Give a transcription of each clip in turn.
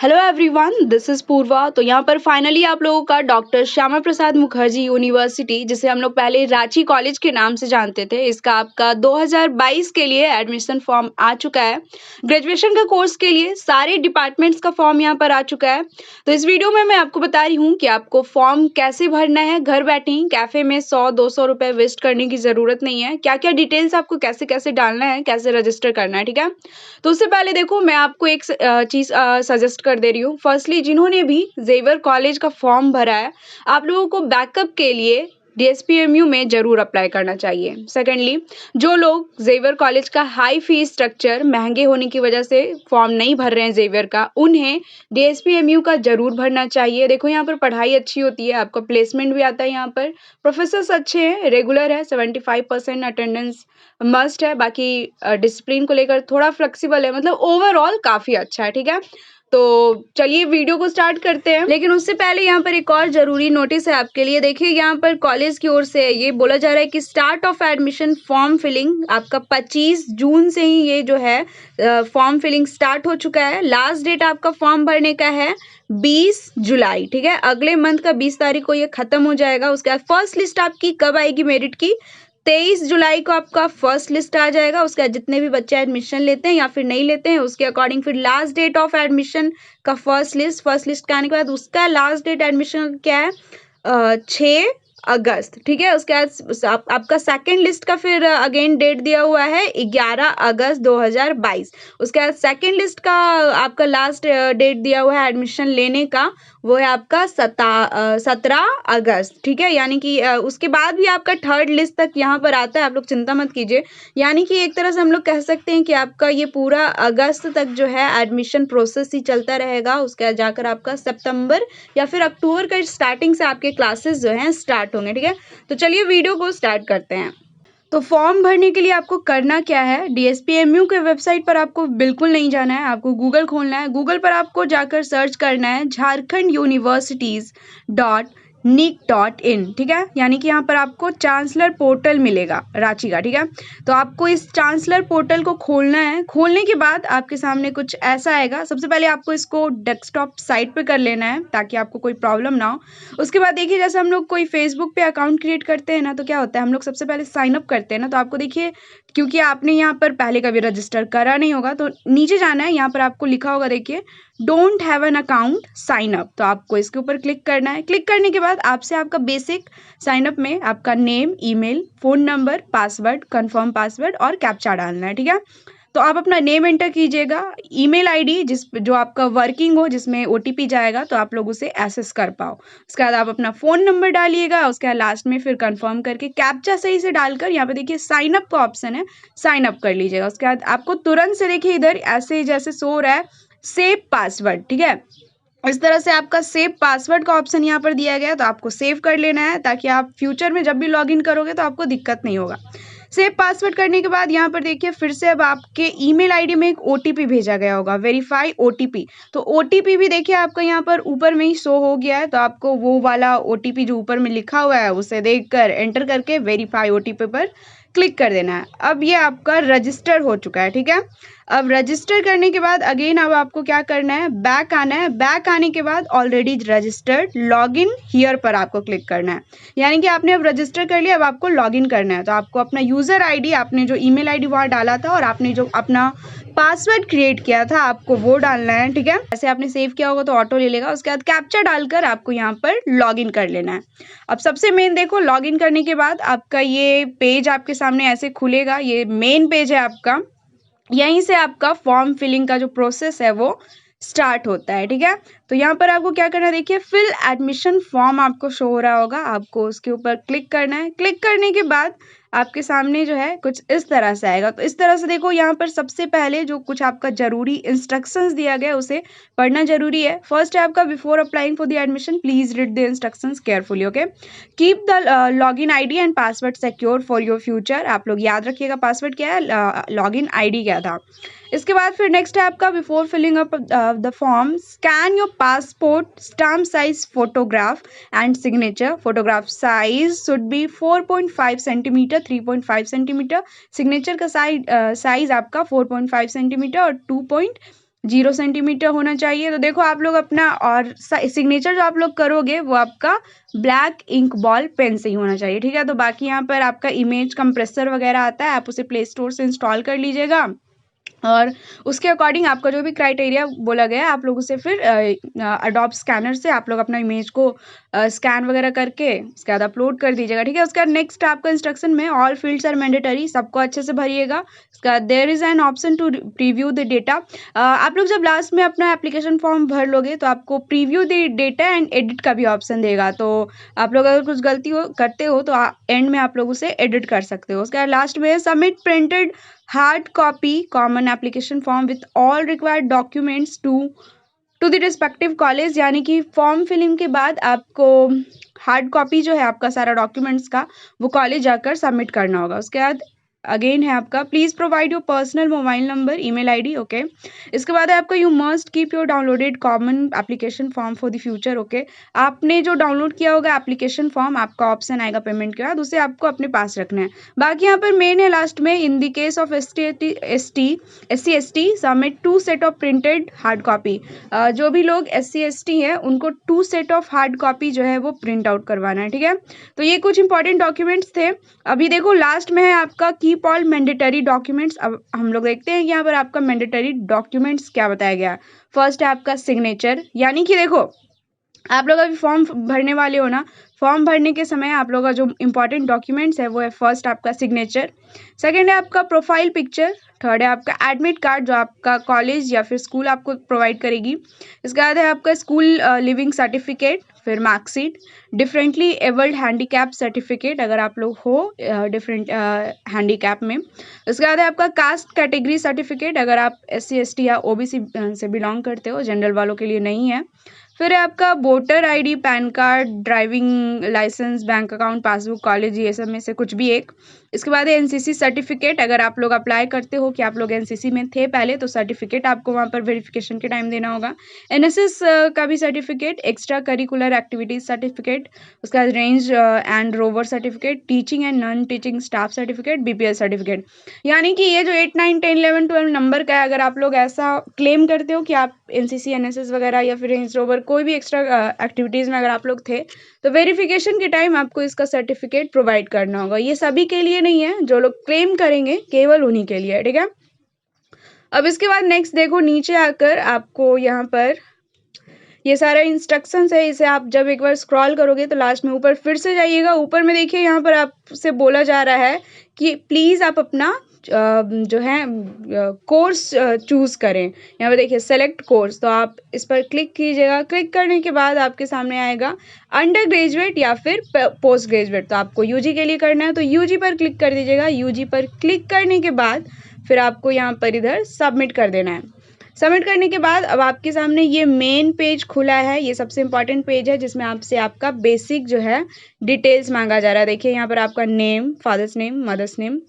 Hello everyone, this is पूर्वा। तो यहाँ पर फाइनली आप लोगों का डॉक्टर श्यामा प्रसाद मुखर्जी यूनिवर्सिटी, जिसे हम लोग पहले रांची कॉलेज के नाम से जानते थे, इसका आपका 2022 के लिए एडमिशन फॉर्म आ चुका है। ग्रेजुएशन का कोर्स के लिए सारे डिपार्टमेंट्स का फॉर्म यहाँ पर आ चुका है। तो इस वीडियो में मैं आपको बता रही हूँ कि आपको फॉर्म कैसे भरना है घर बैठे ही। कैफे में 100-200 रुपए वेस्ट करने की जरूरत नहीं है। क्या क्या डिटेल्स आपको कैसे कैसे डालना है, कैसे रजिस्टर करना है, ठीक है। तो उससे पहले देखो, मैं आपको एक चीज़ सजेस्ट कर दे रही हूँ। फर्स्टली, जिन्होंने भी ज़ेवर कॉलेज का फॉर्म भरा है, आप लोगों को बैकअप के लिए डीएसपीएमयू में ज़रूर अप्लाई करना चाहिए। सेकेंडली, जो लोग ज़ेवर कॉलेज का हाई फीस स्ट्रक्चर महंगे होने की वजह से फॉर्म नहीं भर रहे हैं ज़ेवियर का, उन्हें डीएसपीएमयू का ज़रूर भरना चाहिए। देखो, यहाँ पर पढ़ाई अच्छी होती है, आपका प्लेसमेंट भी आता है यहाँ पर, प्रोफेसर्स अच्छे हैं, रेगुलर है, 75% अटेंडेंस मस्ट है। बाकी डिसिप्लिन को लेकर थोड़ा फ्लेक्सिबल है, मतलब ओवरऑल काफ़ी अच्छा है, ठीक है। तो चलिए वीडियो को स्टार्ट करते हैं। लेकिन उससे पहले यहाँ पर एक और जरूरी नोटिस है आपके लिए। देखिए, यहाँ पर कॉलेज की ओर से ये बोला जा रहा है कि start of admission form filling आपका 25 जून से ही ये जो है फॉर्म फिलिंग स्टार्ट हो चुका है। लास्ट डेट आपका फॉर्म भरने का है 20 जुलाई, ठीक है। अगले मंथ का 20 तारीख को ये खत्म हो जाएगा। उसके बाद फर्स्ट लिस्ट आपकी कब आएगी मेरिट की? 23 जुलाई को आपका फर्स्ट लिस्ट आ जाएगा। उसके बाद जितने भी बच्चे एडमिशन लेते हैं या फिर नहीं लेते हैं, उसके अकॉर्डिंग फिर लास्ट डेट ऑफ एडमिशन का फर्स्ट लिस्ट का आने के बाद उसका लास्ट डेट एडमिशन क्या है? 6 अगस्त, ठीक है। उसके बाद आपका सेकेंड लिस्ट का फिर अगेन डेट दिया हुआ है 11 अगस्त 2022। उसके बाद सेकेंड लिस्ट का आपका लास्ट डेट दिया हुआ है एडमिशन लेने का, वो है आपका 17 अगस्त, ठीक है। यानी कि उसके बाद भी आपका थर्ड लिस्ट तक यहाँ पर आता है, आप लोग चिंता मत कीजिए। यानी कि एक तरह से हम लोग कह सकते हैं कि आपका ये पूरा अगस्त तक जो है एडमिशन प्रोसेस ही चलता रहेगा। उसके बाद जाकर आपका सितंबर या फिर अक्टूबर का स्टार्टिंग से आपके क्लासेस जो हैं स्टार्ट होंगे, ठीक है। तो चलिए वीडियो को स्टार्ट करते हैं। तो फॉर्म भरने के लिए आपको करना क्या है? डीएसपीएमयू के वेबसाइट पर आपको बिल्कुल नहीं जाना है, आपको गूगल खोलना है। गूगल पर आपको जाकर सर्च करना है झारखंड यूनिवर्सिटीज .nic.in, ठीक है। यानी कि यहाँ पर आपको चांसलर पोर्टल मिलेगा रांची का, ठीक है। तो आपको इस चांसलर पोर्टल को खोलना है। खोलने के बाद आपके सामने कुछ ऐसा आएगा। सबसे पहले आपको इसको डेस्कटॉप साइट पे कर लेना है ताकि आपको कोई प्रॉब्लम ना हो। उसके बाद देखिए, जैसे हम लोग कोई फेसबुक पे अकाउंट क्रिएट करते हैं ना, तो क्या होता है, हम लोग सबसे पहले साइन अप करते हैं ना। तो आपको देखिए, क्योंकि आपने यहाँ पर पहले कभी रजिस्टर करा नहीं होगा, तो नीचे जाना है। यहाँ पर आपको लिखा होगा, देखिए, don't have an account sign up. तो आपको इसके ऊपर क्लिक करना है। क्लिक करने के बाद आपसे आपका बेसिक साइन अप में आपका name, email, phone number, password, confirm password और कैप्चा डालना है, ठीक है। तो आप अपना नेम एंटर कीजिएगा, ईमेल आईडी जो आपका वर्किंग हो, जिसमें ओटीपी जाएगा, तो आप लोग उसे एक्सेस कर पाओ। उसके बाद आप अपना फ़ोन नंबर डालिएगा। उसके बाद लास्ट में फिर कंफर्म करके कैप्चा सही से डालकर यहाँ पे देखिए साइन अप का ऑप्शन है, साइन अप कर लीजिएगा। उसके बाद आपको तुरंत से देखिए इधर ऐसे जैसे शो रहा है सेव पासवर्ड, ठीक है। इस तरह से आपका सेव पासवर्ड का ऑप्शन यहाँ पर दिया गया है, तो आपको सेव कर लेना है ताकि आप फ्यूचर में जब भी लॉगिन करोगे तो आपको दिक्कत नहीं होगा। सेव पासवर्ड करने के बाद यहाँ पर देखिए फिर से अब आपके ईमेल आईडी में एक ओटीपी भेजा गया होगा, वेरीफाई ओटीपी। तो ओटीपी भी देखिए आपका यहाँ पर ऊपर में ही शो हो गया है। तो आपको वो वाला ओटीपी जो ऊपर में लिखा हुआ है उसे देखकर एंटर करके वेरीफाई ओटीपी पर क्लिक कर देना है। अब ये आपका रजिस्टर हो चुका है, ठीक है। अब रजिस्टर करने के बाद अगेन अब आपको क्या करना है, बैक आना है। बैक आने के बाद ऑलरेडी रजिस्टर्ड लॉगिन हियर पर आपको क्लिक करना है। यानी कि आपने अब रजिस्टर कर लिया, अब आपको लॉगिन करना है। तो आपको अपना यूज़र आईडी, आपने जो ईमेल आईडी वहाँ डाला था और आपने जो अपना पासवर्ड क्रिएट किया था आपको वो डालना है, ठीक है। ऐसे आपने सेव किया होगा तो ऑटो ले लेगा। उसके बाद कैप्चा डालकर आपको यहाँ पर लॉगिन कर लेना है। अब सबसे मेन देखो, लॉगिन करने के बाद आपका ये पेज आपके सामने ऐसे खुलेगा। ये मेन पेज है आपका। यहीं से आपका फॉर्म फिलिंग का जो प्रोसेस है वो स्टार्ट होता है, ठीक है। तो यहाँ पर आपको क्या करना है, देखिए फिल एडमिशन फॉर्म आपको शो हो रहा होगा, आपको उसके ऊपर क्लिक करना है। क्लिक करने के बाद आपके सामने जो है कुछ इस तरह से आएगा। तो इस तरह से देखो, यहाँ पर सबसे पहले जो कुछ आपका जरूरी इंस्ट्रक्शंस दिया गया उसे पढ़ना जरूरी है। फर्स्ट है आपका, before applying for the admission please read the instructions carefully, okay. Keep the login ID and password secure for your future. आप लोग याद रखिएगा पासवर्ड क्या है, लॉगिन आईडी क्या था। इसके बाद फिर नेक्स्ट है आपका, before filling up the form scan your passport stamp size photograph and signature. Photograph size should be 4.5 centimetre, 3.5 centimetre. Signature का साइज आपका 4.5 सेंटीमीटर और 0 सेंटीमीटर होना चाहिए। तो देखो आप लोग अपना और सिग्नेचर जो आप लोग करोगे वो आपका ब्लैक इंक बॉल पेन से ही होना चाहिए, ठीक है। तो बाकी यहाँ पर आपका इमेज कंप्रेसर वगैरह आता है, आप उसे प्ले स्टोर से इंस्टॉल कर लीजिएगा और उसके अकॉर्डिंग आपका जो भी क्राइटेरिया बोला गया है आप लोग उसे फिर अडोब स्कैनर से आप लोग अपना इमेज को स्कैन वगैरह करके उसके बाद अपलोड कर दीजिएगा, ठीक है। उसके बाद नेक्स्ट आपका इंस्ट्रक्शन में ऑल फील्ड्स आर मैंडेटरी, सबको अच्छे से भरिएगा। उसके बाद there is an option to preview the data. आप लोग जब लास्ट में अपना एप्लीकेशन फॉर्म भर लोगे तो आपको preview the data and edit का भी ऑप्शन देगा। तो आप लोग अगर कुछ गलती हो करते हो तो एंड में आप लोग उसे एडिट कर सकते हो। उसके बाद लास्ट में submit printed hard copy common application form with all required documents to the respective college, यानी कि फॉर्म फिलिंग के बाद आपको हार्ड कॉपी जो है आपका सारा डॉक्यूमेंट्स का वो कॉलेज जाकर सबमिट करना होगा। उसके बाद अगेन है आपका please provide your personal mobile number email ID, okay. इसके बाद है आपका you must keep your downloaded common application form for the future, okay. आपने जो डाउनलोड किया होगा एप्लीकेशन फॉर्म, आपका ऑप्शन आएगा पेमेंट के बाद, उसे आपको अपने पास रखना है। बाकी यहाँ पर मेन है लास्ट में in the case of SC/ST submit 2 set of printed hard copy. जो भी लोग SC/ST है उनको 2 सेट ऑफ हार्ड कॉपी जो है वो प्रिंट आउट करवाना है, ठीक है। तो ये कुछ इंपॉर्टेंट डॉक्यूमेंट्स थे। अभी देखो लास्ट में है आपका कीप ऑल मैंडेटरी डॉक्यूमेंट्स। अब हम लोग देखते हैं यहाँ पर आपका मैंडेटरी डॉक्यूमेंट्स क्या बताया गया। फर्स्ट है आपका सिग्नेचर, यानी कि देखो आप लोग अभी फॉर्म भरने वाले हो ना, फॉर्म भरने के समय आप लोग का जो इंपॉर्टेंट डॉक्यूमेंट्स है वो है फर्स्ट आपका सिग्नेचर, सेकंड है आपका प्रोफाइल पिक्चर, थर्ड है आपका एडमिट कार्ड जो आपका कॉलेज या फिर स्कूल आपको प्रोवाइड करेगी। इसके बाद है आपका स्कूल लिविंग सर्टिफिकेट, फिर marksheet, differently abled handicap certificate अगर आप लोग हो डिफरेंट हैंडीकैप में। उसके बाद है आपका कास्ट कैटेगरी सर्टिफिकेट अगर आप SC/ST या OBC से बिलोंग करते हो, जनरल वालों के लिए नहीं है। फिर है आपका voter ID, PAN card, driving licence, bank account, passbook, college, ये सब में से कुछ भी एक। इसके बाद है NCC सर्टिफिकेट, अगर आप लोग अप्लाई करते हो कि आप लोग NCC में थे पहले तो सर्टिफिकेट आपको वहाँ पर वेरिफिकेशन के टाइम देना होगा। NSS का भी certificate, extra curricular activities certificate, उसके बाद range and rover certificate, teaching and non teaching staff certificate, BPL certificate. यानी कि ये जो 8, 9, 10, 11, 12 नंबर का है, अगर आप लोग ऐसा क्लेम करते हो कि आप NCC, NSS वगैरह या फिर रेंज रोवर कोई भी एक्स्ट्रा एक्टिविटीज़ में अगर आप लोग थे तो वेरिफिकेशन के टाइम आपको इसका सर्टिफिकेट प्रोवाइड करना होगा। ये सभी के लिए नहीं है, जो लोग क्लेम करेंगे केवल उन्हीं के लिए है, ठीक है। अब इसके बाद नेक्स्ट देखो नीचे आकर आपको यहाँ पर ये सारा इंस्ट्रक्शंस है, इसे आप जब एक बार स्क्रॉल करोगे तो लास्ट में ऊपर फिर से जाइएगा। ऊपर में देखिए यहाँ पर आपसे बोला जा रहा है कि प्लीज़ आप अपना जो है कोर्स चूज़ करें। यहाँ पर देखिए सेलेक्ट कोर्स, तो आप इस पर क्लिक कीजिएगा। क्लिक करने के बाद आपके सामने आएगा अंडर ग्रेजुएट या फिर पोस्ट ग्रेजुएट, तो आपको UG के लिए करना है तो UG पर क्लिक कर दीजिएगा। UG पर क्लिक करने के बाद फिर आपको यहाँ पर इधर सबमिट कर देना है। सबमिट करने के बाद अब आपके सामने ये मेन पेज खुला है, ये सबसे इंपॉर्टेंट पेज है जिसमें आपसे आपका बेसिक जो है डिटेल्स मांगा जा रहा है। देखिए यहाँ पर आपका name, father's name, mother's name,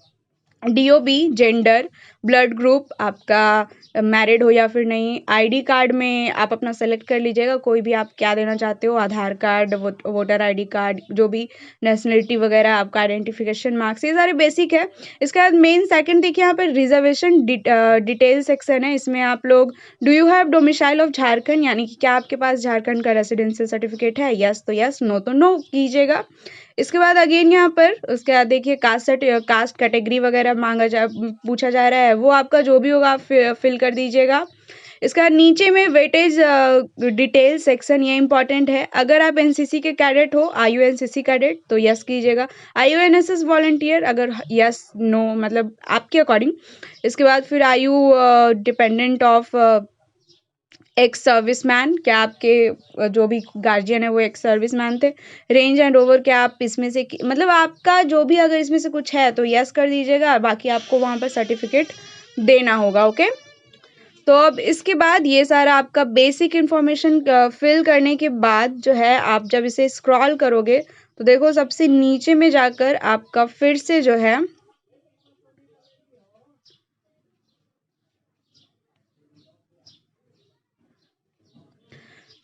DOB, gender, blood group, आपका मैरिड हो या फिर नहीं, ID कार्ड में आप अपना सेलेक्ट कर लीजिएगा कोई भी आप क्या देना चाहते हो, आधार कार्ड, वोटर ID कार्ड, जो भी नेशनलिटी वगैरह, आपका आइडेंटिफिकेशन मार्क्स, ये सारे बेसिक है। इसके बाद मेन सेकंड देखिए यहाँ पर रिजर्वेशन डिटेल सेक्शन है, इसमें आप लोग do you have domicile of Jharkhand, यानी कि क्या आपके पास झारखंड का रेसिडेंशियल सर्टिफिकेट है, यस तो यस, नो तो नो कीजिएगा। इसके बाद अगेन यहाँ पर उसके बाद देखिए कास्ट कैटेगरी वगैरह पूछा जा रहा है, वो आपका जो भी होगा आप फिल कर दीजिएगा। इसके बाद नीचे में वेटेज डिटेल सेक्शन, ये इंपॉर्टेंट है। अगर आप NCC के कैडेट हो, आर यू NCC कैडेट, तो यस कीजिएगा। आर यू NSS वॉलंटियर, अगर यस नो मतलब आपके अकॉर्डिंग। इसके बाद फिर are you dependent of ex serviceman, क्या आपके जो भी गार्जियन है वो एक्स सर्विसमैन थे। रेंज एंड रोवर, क्या आप इसमें से मतलब आपका जो भी अगर इसमें से कुछ है तो यस कर दीजिएगा, बाकी आपको वहाँ पर सर्टिफिकेट देना होगा, ओके। तो अब इसके बाद ये सारा आपका बेसिक इन्फॉर्मेशन फिल करने के बाद जो है आप जब इसे स्क्रॉल करोगे तो देखो सबसे नीचे में जाकर आपका फिर से जो है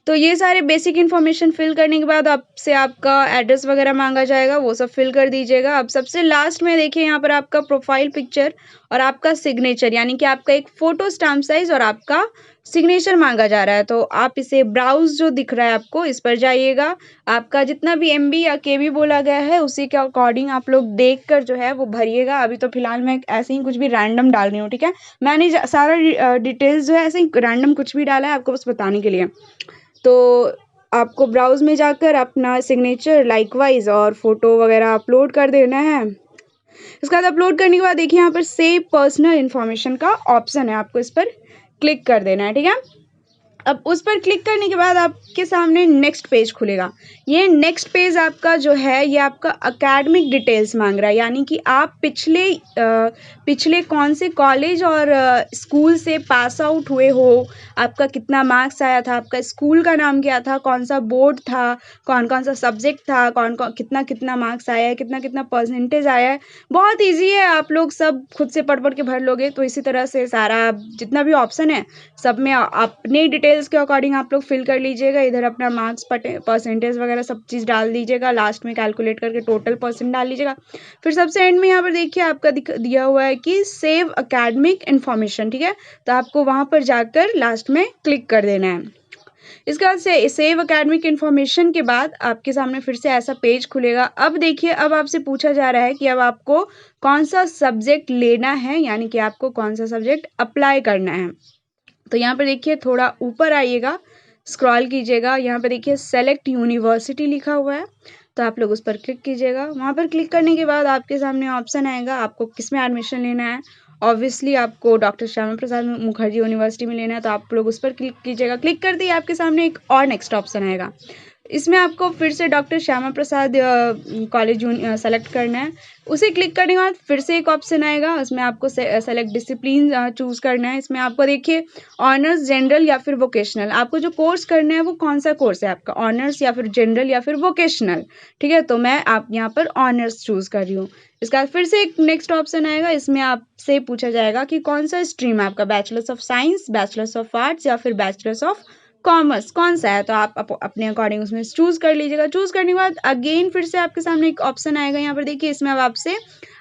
तो ये सारे बेसिक इन्फॉर्मेशन फिल करने के बाद आपसे आपका एड्रेस वगैरह मांगा जाएगा, वो सब फिल कर दीजिएगा। अब सबसे लास्ट में देखिए यहाँ पर आपका प्रोफाइल पिक्चर और आपका सिग्नेचर, यानी कि आपका एक फ़ोटो स्टैम्प साइज़ और आपका सिग्नेचर मांगा जा रहा है, तो आप इसे ब्राउज जो दिख रहा है आपको, इस पर जाइएगा। आपका जितना भी MB या KB बोला गया है उसी के अकॉर्डिंग आप लोग देख कर जो है वो भरिएगा। अभी तो फिलहाल मैं ऐसे ही कुछ भी रैंडम डाल रही हूँ, ठीक है। मैंने सारा डिटेल्स जो है ऐसे ही रैंडम कुछ भी डाला है आपको बस बताने के लिए। तो आपको ब्राउज में जाकर अपना सिग्नेचर लाइकवाइज और फोटो वगैरह अपलोड कर देना है। इसके बाद अपलोड करने के बाद देखिए यहाँ पर सेव पर्सनल इन्फॉर्मेशन का ऑप्शन है, आपको इस पर क्लिक कर देना है, ठीक है। अब उस पर क्लिक करने के बाद आपके सामने नेक्स्ट पेज खुलेगा। ये नेक्स्ट पेज आपका जो है ये आपका एकेडमिक डिटेल्स मांग रहा है, यानी कि आप पिछले कौन से कॉलेज और स्कूल से पास आउट हुए हो, आपका कितना मार्क्स आया था, आपका स्कूल का नाम क्या था, कौन सा बोर्ड था, कौन कौन सा सब्जेक्ट था, कौन कौन कितना कितना मार्क्स आया है, कितना कितना परसेंटेज आया है। बहुत ईजी है, आप लोग सब खुद से पढ़ के भर लोगे। तो इसी तरह से सारा जितना भी ऑप्शन है सब में अपने डिटेल्स के अकॉर्डिंग आप लोग फिल कर लीजिएगा। इधर अपना मार्क्स परसेंटेज वगैरह सब चीज़ डाल दीजिएगा, लास्ट में कैलकुलेट करके टोटल परसेंट डाल लीजिएगा। फिर सबसे एंड में यहाँ पर देखिए आपका दिया हुआ है कि सेव एकेडमिक इन्फॉर्मेशन, ठीक है। तो आपको वहाँ पर जाकर लास्ट में क्लिक कर देना है। इसके बाद से सेव एकेडमिक इन्फॉर्मेशन के बाद आपके सामने फिर से ऐसा पेज खुलेगा। अब देखिए अब आपसे पूछा जा रहा है कि अब आपको कौन सा सब्जेक्ट लेना है, यानी कि आपको कौन सा सब्जेक्ट अप्लाई करना है। तो यहाँ पर देखिए थोड़ा ऊपर आइएगा, स्क्रॉल कीजिएगा, यहाँ पर देखिए सेलेक्ट यूनिवर्सिटी लिखा हुआ है, तो आप लोग उस पर क्लिक कीजिएगा। वहाँ पर क्लिक करने के बाद आपके सामने ऑप्शन आएगा आपको किस में एडमिशन लेना है। ऑब्वियसली आपको डॉक्टर श्यामा प्रसाद मुखर्जी यूनिवर्सिटी में लेना है, तो आप लोग उस पर क्लिक कीजिएगा। क्लिक करते ही आपके सामने एक और नेक्स्ट ऑप्शन आएगा, इसमें आपको फिर से doctor Shyama Prasad college select करना है। उसे क्लिक करने के बाद फिर से एक ऑप्शन आएगा, उसमें आपको सेलेक्ट डिसिप्लिन चूज़ करना है। इसमें आपको देखिए ऑनर्स, जनरल या फिर वोकेशनल, आपको जो कोर्स करना है वो कौन सा कोर्स है आपका, ऑनर्स या फिर जनरल या फिर वोकेशनल, ठीक है। तो मैं आप यहाँ पर ऑनर्स चूज़ कर रही हूँ। इसके बाद फिर से एक नेक्स्ट ऑप्शन आएगा, इसमें आपसे पूछा जाएगा कि कौन सा स्ट्रीम है आपका, bachelors of science, bachelors of arts या फिर बैचलर्स ऑफ कॉमर्स, कौन सा है। तो आप अपने अकॉर्डिंग उसमें चूज़ कर लीजिएगा। चूज़ करने के बाद अगेन फिर से आपके सामने एक ऑप्शन आएगा, यहाँ पर देखिए इसमें अब आपसे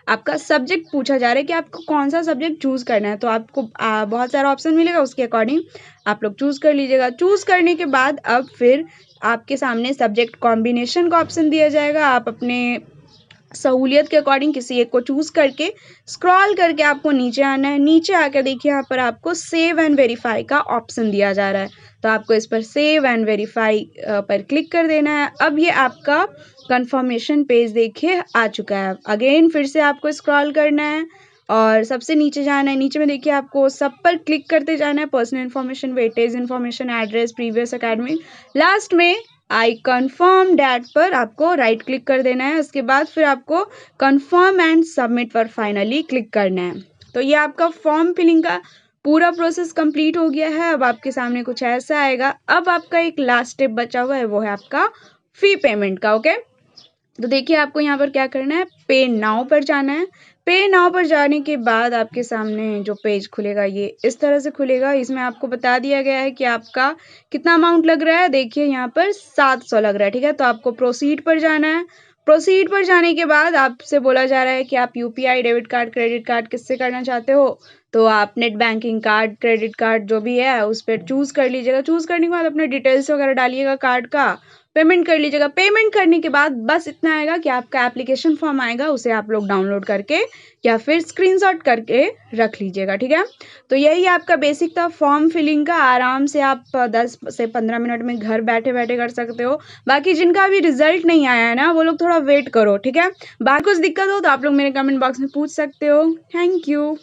आपका सब्जेक्ट पूछा जा रहा है कि आपको कौन सा सब्जेक्ट चूज़ करना है। तो आपको बहुत सारा ऑप्शन मिलेगा, उसके अकॉर्डिंग आप लोग चूज़ कर लीजिएगा। चूज़ करने के बाद अब फिर आपके सामने सब्जेक्ट कॉम्बिनेशन का ऑप्शन दिया जाएगा। आप अपने सहूलियत के अकॉर्डिंग किसी एक को चूज़ करके स्क्रॉल करके आपको नीचे आना है। नीचे आकर देखिए यहाँ पर आपको सेव एंड वेरीफाई का ऑप्शन दिया जा रहा है, तो आपको इस पर सेव एंड वेरीफाई पर क्लिक कर देना है। अब ये आपका कंफर्मेशन पेज देखिए आ चुका है। अगेन फिर से आपको स्क्रॉल करना है और सबसे नीचे जाना है। नीचे में देखिए आपको सब पर क्लिक करते जाना है, personal information, weightage information, address, previous academic, last में आई कन्फर्म डैट पर आपको राइट क्लिक कर देना है। उसके बाद फिर आपको कन्फर्म एंड सबमिट पर फाइनली क्लिक करना है। तो ये आपका फॉर्म फिलिंग का पूरा प्रोसेस कंप्लीट हो गया है। अब आपके सामने कुछ ऐसा आएगा। अब आपका एक लास्ट स्टेप बचा हुआ है, वो है आपका फी पेमेंट का, ओके। तो देखिए आपको यहाँ पर क्या करना है, पे नाउ पर जाना है। पे नाउ पर जाने के बाद आपके सामने जो पेज खुलेगा ये इस तरह से खुलेगा। इसमें आपको बता दिया गया है कि आपका कितना अमाउंट लग रहा है। देखिए यहाँ पर 700 लग रहा है, ठीक है। तो आपको प्रोसीड पर जाना है। प्रोसीड पर जाने के बाद आपसे बोला जा रहा है कि आप UPI, debit card, credit card किससे करना चाहते हो। तो आप net banking card, credit card जो भी है उस पर चूज़ कर लीजिएगा। चूज़ करने के बाद अपने डिटेल्स वगैरह डालिएगा कार्ड का, पेमेंट कर लीजिएगा। पेमेंट करने के बाद बस इतना आएगा कि आपका एप्लीकेशन फॉर्म आएगा, उसे आप लोग डाउनलोड करके या फिर स्क्रीनशॉट करके रख लीजिएगा, ठीक है। तो यही आपका बेसिक था फॉर्म फिलिंग का। आराम से आप 10 से 15 मिनट में घर बैठे बैठे कर सकते हो। बाकी जिनका अभी रिजल्ट नहीं आया है ना, वो लोग थोड़ा वेट करो, ठीक है। बाकी कुछ दिक्कत हो तो आप लोग मेरे कमेंट बॉक्स में पूछ सकते हो। Thank you.